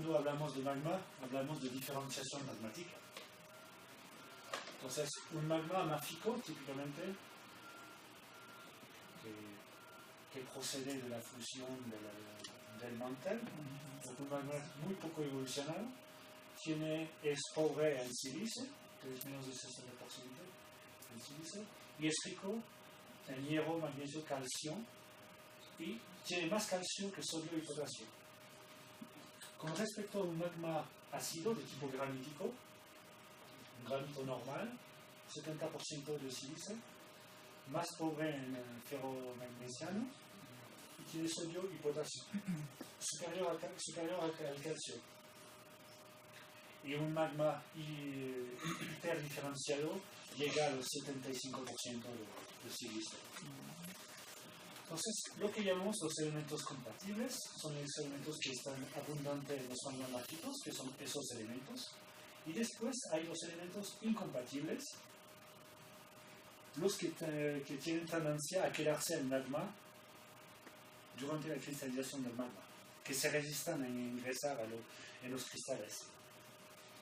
cuando hablamos de magma, hablamos de diferenciación magmática. Entonces, un magma máfico, típicamente, que procede de la fusión del mantel, un magma muy poco evolucionado, es pobre en sílice, que es menos de 60% en sílice, y es rico en hierro, magnesio, calcio, y tiene más calcio que sodio y potasio. Con respecto a un magma ácido de tipo granítico, un granito normal, 70% de sílice, más pobre en ferromagnesiano, y tiene sodio y potasio, superior al calcio. Y un magma hiperdiferenciado llega a los 75% de sílice. Entonces, lo que llamamos los elementos compatibles son los elementos que están abundantes en los magmas mágicos, que son esos elementos. Y después hay los elementos incompatibles, los que tienen tendencia a quedarse en magma durante la cristalización del magma, que se resistan a ingresar en los cristales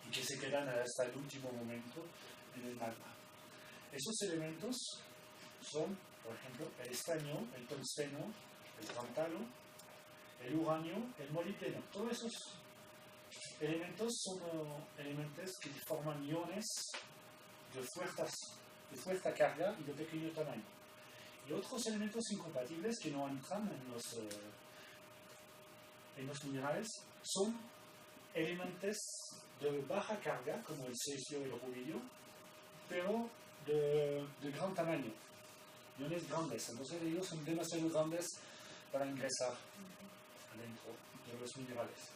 y que se quedan hasta el último momento en el magma. Esos elementos son, por ejemplo, el estaño, el tungsteno, el tántalo, el uranio, el molibdeno. Todos esos elementos son elementos que forman iones de fuerte carga y de pequeño tamaño. Y otros elementos incompatibles que no entran en los minerales son elementos de baja carga, como el cesio y el rubidio, pero de gran tamaño, iones grandes. Entonces ellos son demasiado grandes para ingresar adentro de los minerales.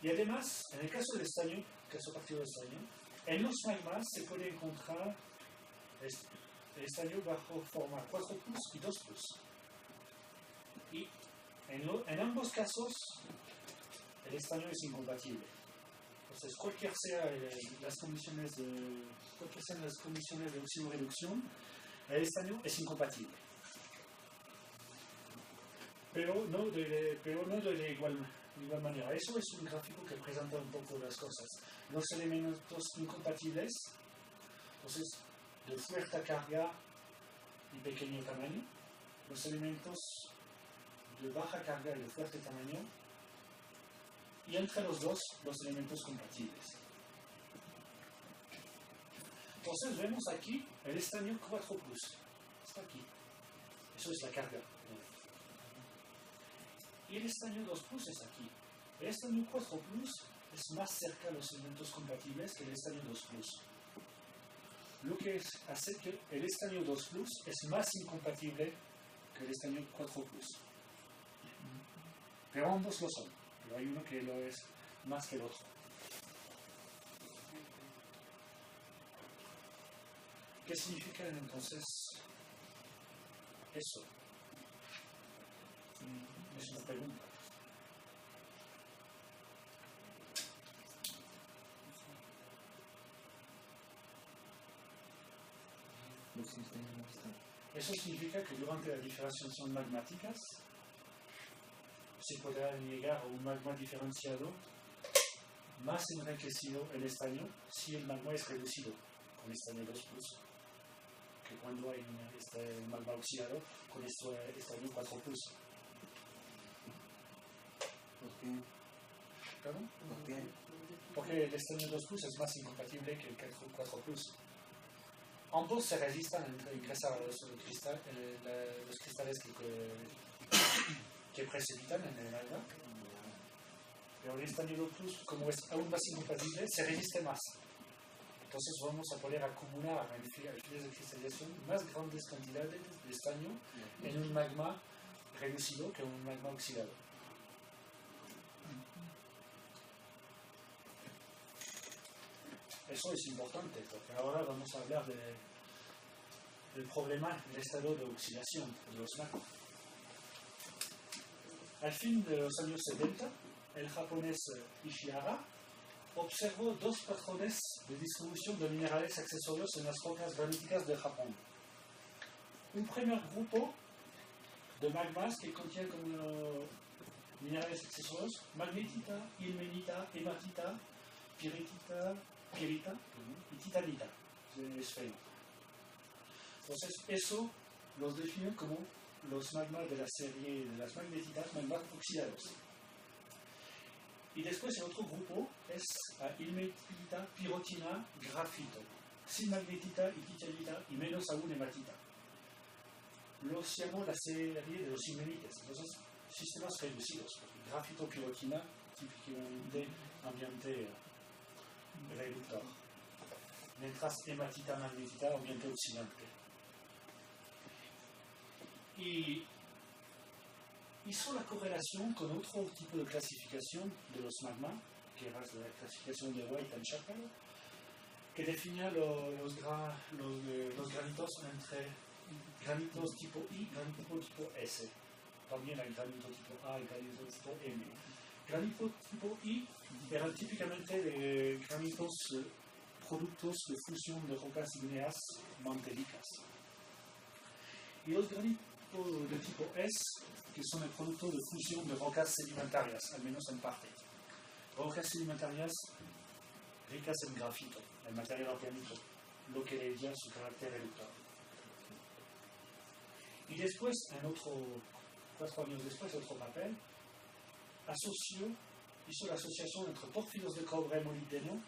Y además, en el caso del estaño, caso partido del estaño, en los magmas se puede encontrar el estaño bajo forma 4+ y 2+. Y en ambos casos, el estaño es incompatible. Entonces, cualquier sean las condiciones de oxidorreducción, el estaño es incompatible. Pero no de igual manera. Eso es un gráfico que presenta un poco las cosas. Los elementos incompatibles, entonces, de fuerte carga y pequeño tamaño. Los elementos de baja carga y de fuerte tamaño. Y entre los dos, los elementos compatibles. Entonces vemos aquí el estaño 4+. Está aquí. Eso es la carga. Y el estaño 2+ es aquí. El estaño 4+ es más cerca a los elementos compatibles que el estaño 2+. Lo que hace que el estaño 2+ es más incompatible que el estaño 4+. Pero ambos lo son. Pero hay uno que lo es más que el otro. ¿Qué significa entonces eso? Es una pregunta. Eso significa que durante la diferenciación magmáticas se podrá llegar a un magma diferenciado más enriquecido el estaño si el magma es reducido con estaño 2+, que cuando hay un magma oxidado con estaño 4+. ¿Por qué? ¿Perdón? ¿Por qué? Porque el estaño 2+ es más incompatible que el 4+. Ambos se resistan a ingresar a los cristales que precipitan en el magma, pero el estaño 2+, como es aún más incompatible, se resiste más. Entonces vamos a poder acumular en filas de cristalización más grandes cantidades de estaño en un magma reducido que un magma oxidado. Eso es importante, porque ahora vamos a hablar del problema del estado de oxidación de los magmas. Al fin de los años 70, el japonés Ishihara observó dos patrones de distribución de minerales accesorios en las rocas graníticas de Japón. Un primer grupo de magmas que contienen como minerales accesorios, magnetita, ilmenita, hematita, pirita y titanita, es feo. Entonces, eso los define como los magmas de la serie de las magnetitas, magmas oxidados. Y después el otro grupo es ilmenita, pirotina, grafito, sin magnetita y titanita y menos aún hematita. Los llamo la serie de los ilmenites, entonces sistemas reducidos, porque grafito, pirotina, típicamente ambiente reductor, mientras hematita, magnetita, ambiente oxidante. Y hizo la correlación con otro tipo de clasificación de los magmas, que era la clasificación de White and Chappell, que definía los granitos entre granitos tipo I y granitos tipo S. También hay granito tipo A y granito tipo M. Granito tipo I eran típicamente de granitos productos de fusión de rocas ígneas mantelicas. Y los granitos de tipo S, que son el producto de fusión de rocas sedimentarias, al menos en parte. Rocas sedimentarias ricas en grafito, el material orgánico, lo que le dio su carácter reductor. Y después, 4 años después, otro papel, hizo la asociación entre pórfidos de cobre molibdeno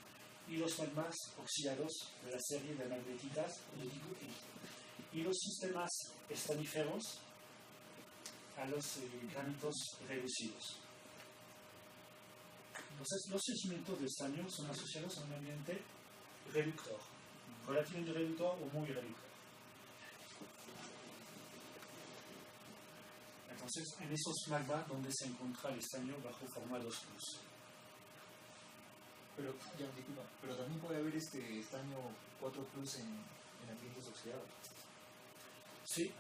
y los magmas oxidados de la serie de magnetitas de tipo I. Y los sistemas estaníferos a los granitos reducidos. Entonces, los yacimientos de estaño son asociados a un ambiente reductor, relativamente reductor o muy reductor. Entonces, en esos magmas donde se encuentra el estaño bajo forma 2+. Pero también puede haber estaño 4+ en ambientes oxidados. Sí,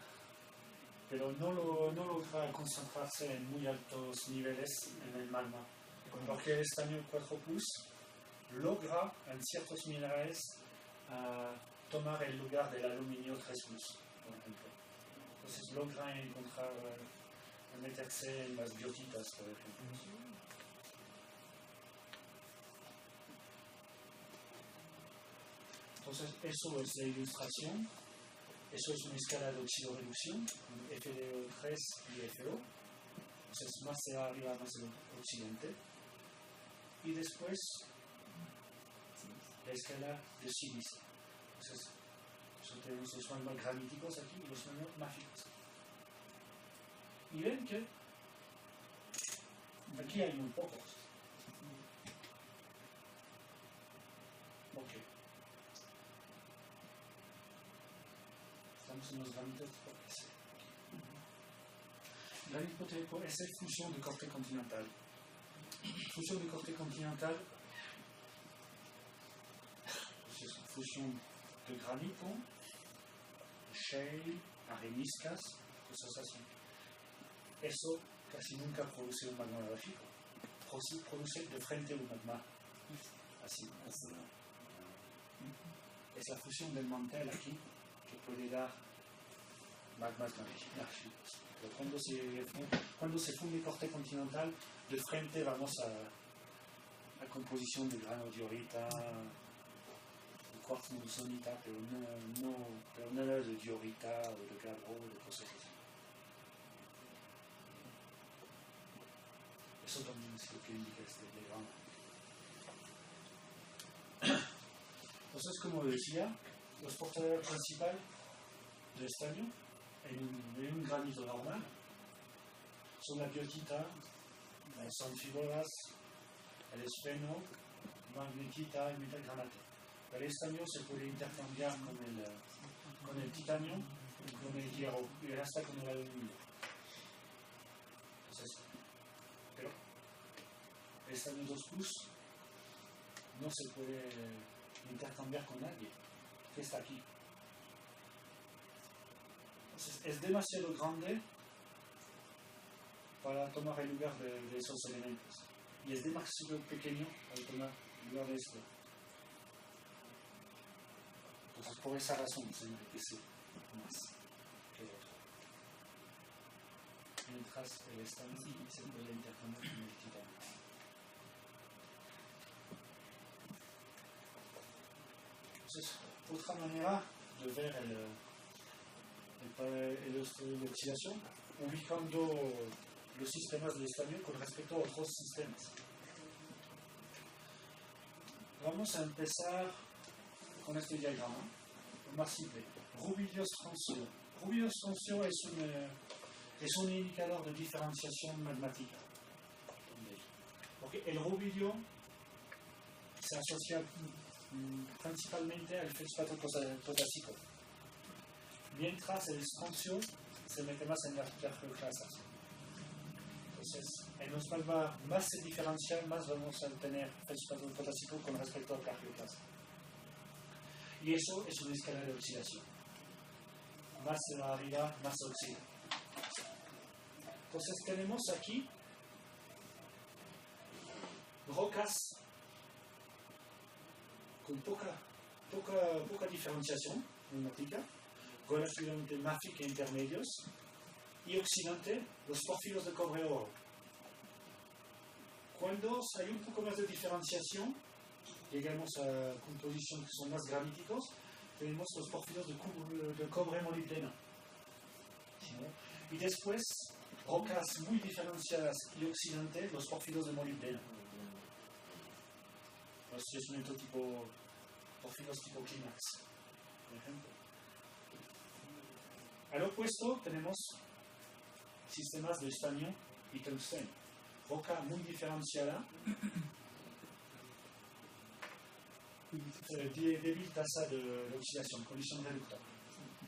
pero no logra concentrarse en muy altos niveles en el magma, porque el estaño 4+ logra en ciertos minerales tomar el lugar del aluminio 3+, por ejemplo. Entonces logra meterse en las biotitas, por ejemplo. Entonces eso es la ilustración. Eso es una escala de oxidoreducción, FeO3 y FeO. Entonces más se va arriba, más el oxidante. Y después la escala de sílice. Entonces tenemos los magmas graníticos aquí y los magmas máficos. Y ven que aquí hay muy pocos. Ok. Estamos en los granitos tipo S. Granito tipo S, fusión de corte continental. Fusión de corte continental, pues es fusión de granito, de shale, areniscas, cosas así. Eso casi nunca produce un magma gráfico. Produce de frente un magma. Así. Es la fusión del mantel aquí que puede dar magmas gráficos. Pero cuando se funde corte continental, de frente vamos a la composición de grano diorita, de cuarzo monzonita, pero nada de diorita o de gabbro o de cosas así. Eso también es lo que indica este diagrama. Entonces, como decía, los portadores principales de estaño en un granito normal son la biotita, las anfibolas, el esfeno, magnetita y metalgranate. El estaño se puede intercambiar con el titanio, con el hierro y hasta con el aluminio. Entonces, pero el estaño 2+ no se puede intercambiar con nadie, que está aquí. Entonces, es demasiado grande para tomar el lugar de esos elementos. Y es demasiado pequeño para tomar el lugar de esto. Entonces, por esa razón se enriquece más que el otro. mientras el estaño se puede intercambiar con el titanio. Entonces, otra manera de ver el estudio de oxidación, ubicando los sistemas de estaño con respecto a otros sistemas. Vamos a empezar con este diagrama, lo más simple. Rubidios-Francio. Rubidios-Francio es un indicador de diferenciación magmática. Porque el rubidio se asocia principalmente al fosfato potásico, mientras el francio se mete más en las argioclasas. Entonces, en los magmas más se diferencian, más vamos a tener fosfato potásico con respecto a la argioclasa. Y eso es una escala de oxidación. Más se va arriba, más se oxida. Entonces tenemos aquí rocas con poca diferenciación magmática, relativamente máfica intermedios, y oxidante, los porfiros de cobre oro. Cuando hay un poco más de diferenciación, llegamos a composiciones que son más gravíticos, tenemos los porfiros de cobre molibdeno. Y después, rocas muy diferenciadas y oxidantes, los porfiros de molibdeno. Los yacimientos tipo porfiros tipo clímax, por ejemplo. Al opuesto tenemos sistemas de estaño y tungsteno. Roca muy diferenciada, débil tasa de oxidación, colisión reductora.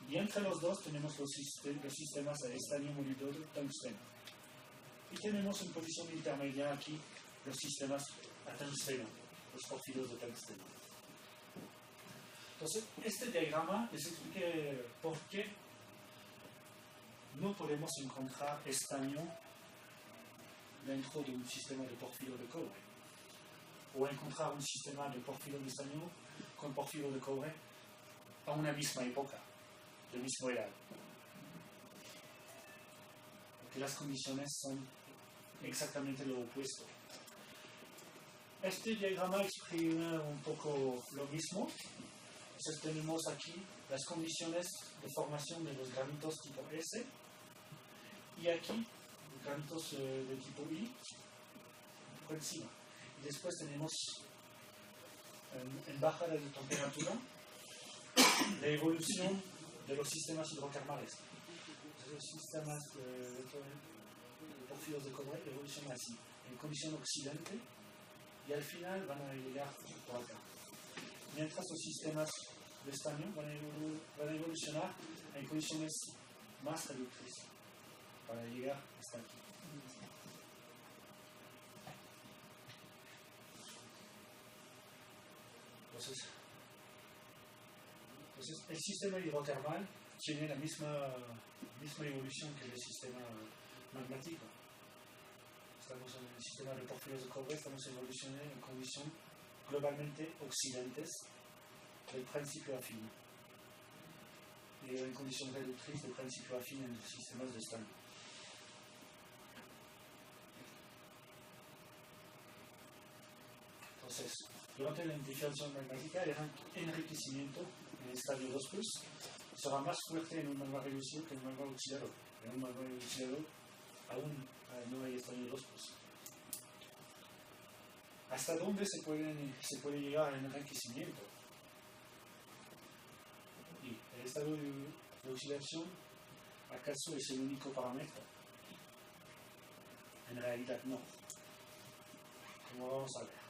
Y entre los dos tenemos los sistemas de estaño, molibdeno, tungsteno. Y tenemos en posición intermedia aquí los sistemas a tungsteno, los porfiros de tungsteno. Entonces, este diagrama les explica por qué no podemos encontrar estaño dentro de un sistema de porfiro de cobre, o encontrar un sistema de porfiro de estaño con porfiro de cobre a una misma época, de mismo edad. Porque las condiciones son exactamente lo opuesto. Este diagrama exprime un poco lo mismo. Entonces tenemos aquí las condiciones de formación de los granitos tipo S, y aquí granitos de tipo I por encima. Y después tenemos en baja de temperatura la evolución de los sistemas hidrotermales. Entonces, los sistemas de porfiros de cobre evolucionan así, en condición oxidante, y al final van a llegar por acá. Mientras los sistemas de estaño van a evolucionar en condiciones más reductrices para llegar hasta aquí. Entonces el sistema hidrotermal tiene la misma evolución que el sistema magmático. Estamos en el sistema de porfiros de cobre, estamos evolucionando en condiciones globalmente oxidantes del principio a fin, y en condiciones reductrices del principio a fin en los sistemas de estaño. Entonces, durante la diferenciación magmática, el enriquecimiento en el estadio 2+, será más fuerte en un magma reducido que en un magma oxidado. En un magma oxidado aún no hay estadio 2+. ¿Hasta dónde se puede llegar al enriquecimiento? Y el estado de oxidación, ¿acaso es el único parámetro? En realidad no. Como vamos a ver.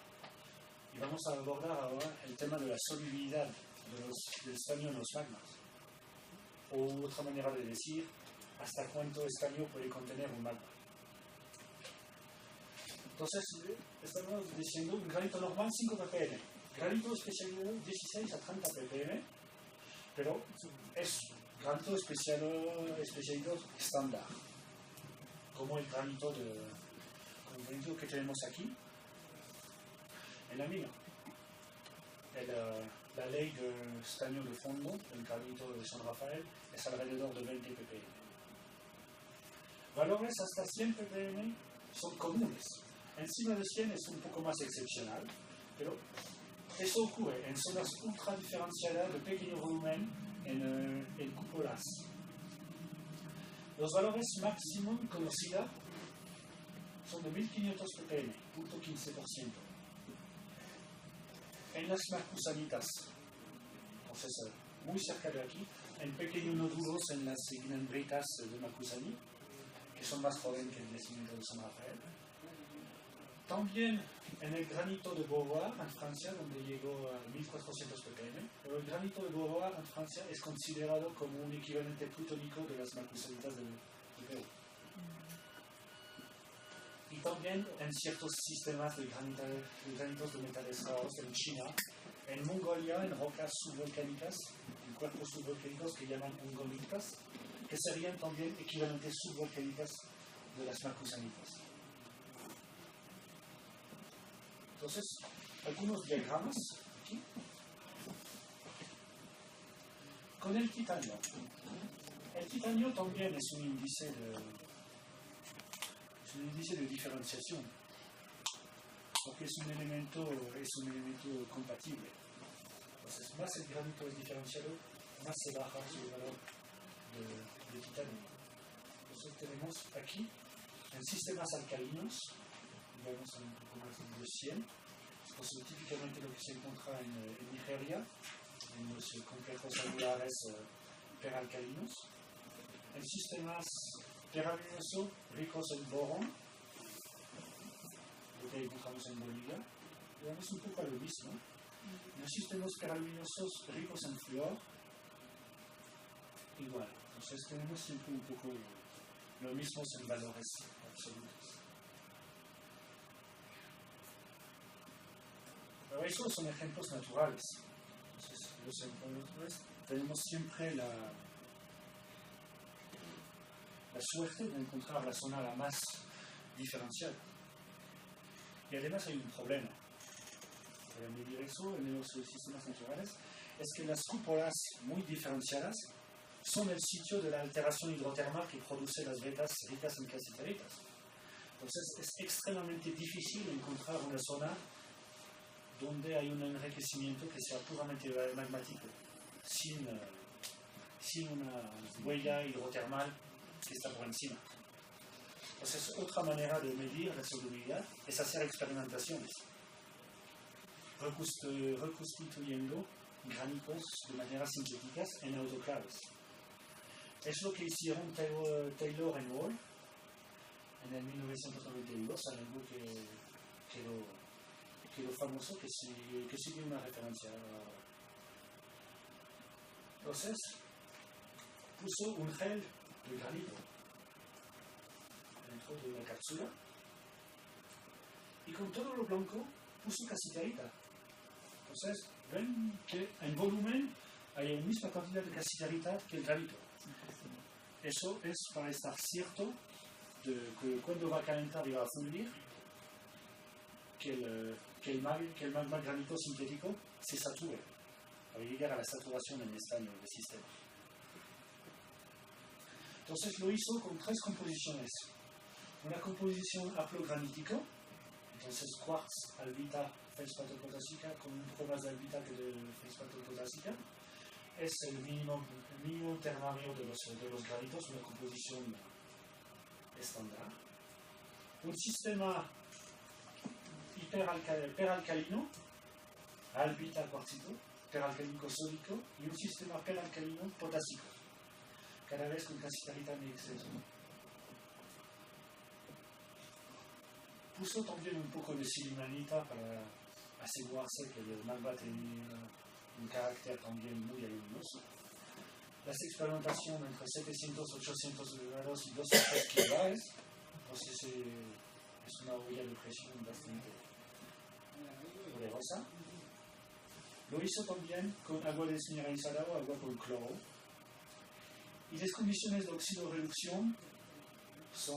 Y vamos a abordar ahora el tema de la solubilidad del estaño en los magmas. O otra manera de decir, hasta cuánto estaño puede contener un magma. Entonces, estamos diciendo un granito normal 5 ppm, granito especializado 16 a 30 ppm, pero es granito especializado estándar, como el granito que tenemos aquí en la mina. La ley de estaño de fondo del granito de San Rafael es alrededor de 20 ppm. Valores hasta 100 ppm son comunes. Encima de 100 es un poco más excepcional, pero eso ocurre en zonas ultra diferenciadas de pequeño volumen en cúpulas. Los valores máximos conocidos son de 1500 ppm, 0.15%. En las macusanitas, entonces muy cerca de aquí, en pequeños nódulos en las membritas de Macusani, que son más jóvenes que el nacimiento de San Rafael. También en el granito de Beauvoir, en Francia, donde llegó a 1400 ppm, pero el granito de Beauvoir en Francia es considerado como un equivalente plutónico de las macusanitas de Perú. Y también en ciertos sistemas de granitos de metales raros en China, en Mongolia, en rocas subvolcánicas, en cuerpos subvolcánicos que llaman ungolitas, que serían también equivalentes subvolcánicas de las macusanitas. Entonces, algunos diagramas aquí. Con el titanio. El titanio también es un índice de diferenciación, porque es un elemento compatible. Entonces, más el granito es diferenciado, más se baja su valor de titanio. Entonces tenemos aquí, en sistemas alcalinos, vamos a un poco más de 100, es típicamente lo que se encuentra en Nigeria, en los complejos angulares peralcalinos. En sistemas peraluminosos ricos en borón, lo que encontramos en Bolivia, vemos un poco lo mismo. En los sistemas peraluminosos ricos en flúor, igual. Entonces tenemos siempre un poco lo mismo en valores absolutos. Pero esos son ejemplos naturales. Entonces, los ejemplos naturales tenemos siempre la suerte de encontrar la zona la más diferenciada. Y además hay un problema. Para medir eso en los sistemas naturales es que las cúpulas muy diferenciadas son el sitio de la alteración hidrotermal que produce las vetas ricas en calciteritas. Entonces es extremadamente difícil encontrar una zona donde hay un enriquecimiento que sea puramente magmático, sin una huella hidrotermal que está por encima. Entonces, otra manera de medir la solubilidad es hacer experimentaciones, reconstituyendo granitos de manera sintéticas en autoclaves. Es lo que hicieron Taylor y Wall en el 1992, algo que quedó famoso, que sigue una referencia ahora. Entonces, puso un gel de granito dentro de una cápsula y con todo lo blanco puso casiterita. Entonces, ven que en volumen hay la misma cantidad de casiterita que el granito. Eso es para estar cierto de que cuando va a calentar y va a fundir, que el magma granito sintético se sature, para llegar a la saturación en el estaño del sistema. Entonces lo hizo con 3 composiciones. Una composición haplogranítico, entonces quartz, albita, feldspato potásica, con un poco más de albita que de feldspato potásica. Es el mínimo ternario de los granitos, una composición estándar. Un sistema peralcalino, albita cuarcito, peralcalino sódico, y un sistema peralcalino potásico, cada vez con casiterita en exceso. Puso también un poco de silimanita para asegurarse que el magma tenía un carácter también muy aluminoso. Las experimentaciones entre 700 y 800 grados y 2 o 3 kilobares, entonces es una olla de presión bastante poderosa. Lo hizo también con agua desmineralizada o agua con cloro. Y las condiciones de oxidorreducción se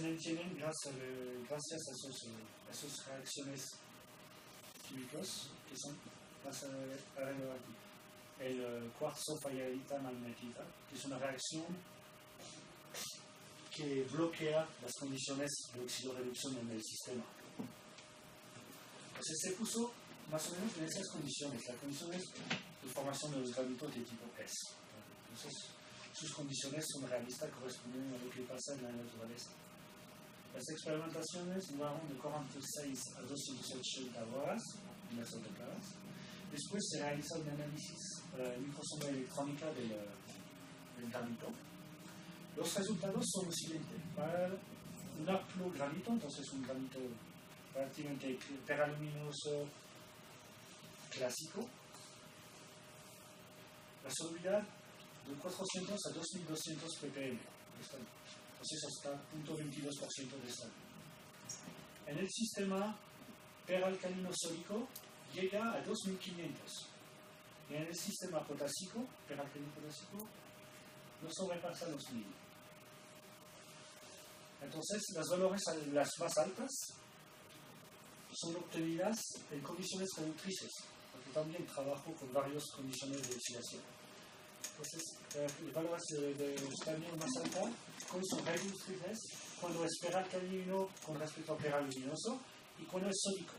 mantienen gracias a esas reacciones químicas que son más arriba aquí. El cuarzo fayalita magnetita, que es una reacción que bloquea las condiciones de oxidorreducción en el sistema. Entonces se puso más o menos en esas condiciones, las condiciones de formación de los granitos de tipo S. Entonces sus condiciones son realistas, corresponden a lo que pasa en la naturaleza. Las experimentaciones duraron de 46 a 280 horas, diversas décadas. Después se realiza un análisis microsonda electrónica del granito. Los resultados son los siguientes. Para un haplogranito, entonces un granito prácticamente peraluminoso clásico, la solubilidad de 400 a 2200 ppm. Entonces hasta 0.22% de estaño. En el sistema peralcalino sódico llega a 2500. Y en el sistema potásico, peralcalino potásico, no sobrepasa los 1000. Entonces, las valores las más altas son obtenidas en condiciones reductrices, porque también trabajo con varias condiciones de oxidación. Entonces, las valores de estaño más altas son reductrices cuando es peralcalino con respecto a peraluminoso y cuando es sódico.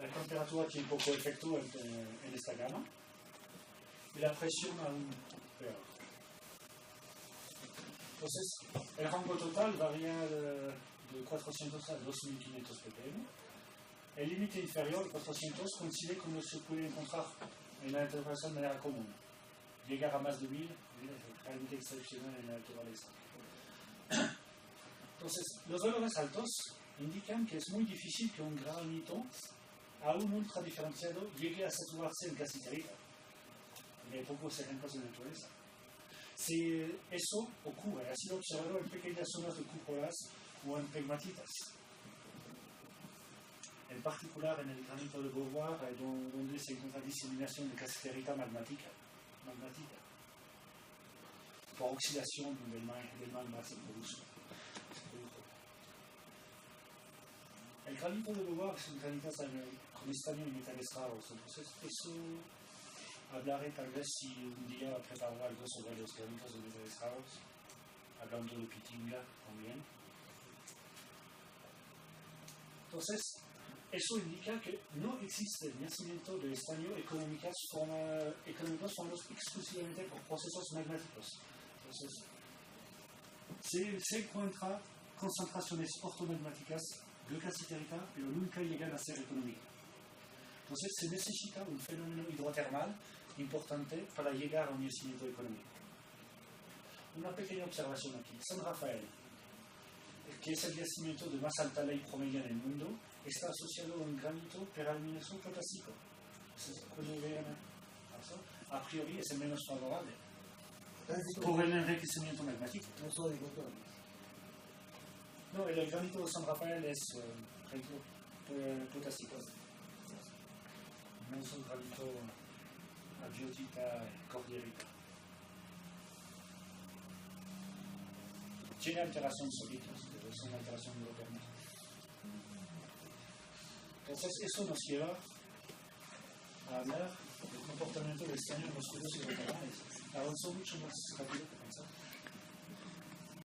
La temperatura tiene poco efecto en esta gama y la presión aún peor. Entonces, el rango total varía de 400 a 2500 ppm. El límite inferior, 400, coincide con lo que se puede encontrar en la naturaleza de manera común. Llegar a más de 1000 es realmente excepcional en la naturaleza. Entonces, los valores altos indican que es muy difícil que un granito, aún ultra diferenciado, llegue a saturarse en cassiterita. Y hay pocos ejemplos en la naturaleza. Si eso ocurre, ha sido observado en pequeñas zonas de cúpulas o en pegmatitas. En particular en el granito de Beauvoir, donde se encuentra diseminación de cassiterita magmática, por oxidación del magma se produjo. El granito de Beauvoir es un granito con estaño y metales raros, entonces eso hablaré tal vez si un día preparo algo sobre los granitos de metales raros, hablando de Pitinga también. Entonces, eso indica que no existe el nacimiento de estaño económicos formados exclusivamente por procesos magmáticos. Entonces, se encuentran concentraciones ortomagmáticas de cassiterita, pero nunca llegan a ser económicas. Entonces, se necesita un fenómeno hidrotermal importante para llegar a un yacimiento económico. Una pequeña observación aquí. San Rafael, que es el yacimiento de más alta ley promedio en el mundo, está asociado a un granito peraluminoso potásico. Cuando vean eso, a priori es el menos favorable por el enriquecimiento magmático. No, el granito de San Rafael es granito potásico. No es un granito abiotita cordierita. Tiene alteración sólidas, pero es una alteración hidrotermal. Entonces, eso nos lleva a hablar del comportamiento del estaño en los fluidos hidrotermales. Avanzó mucho más rápido que pensaba.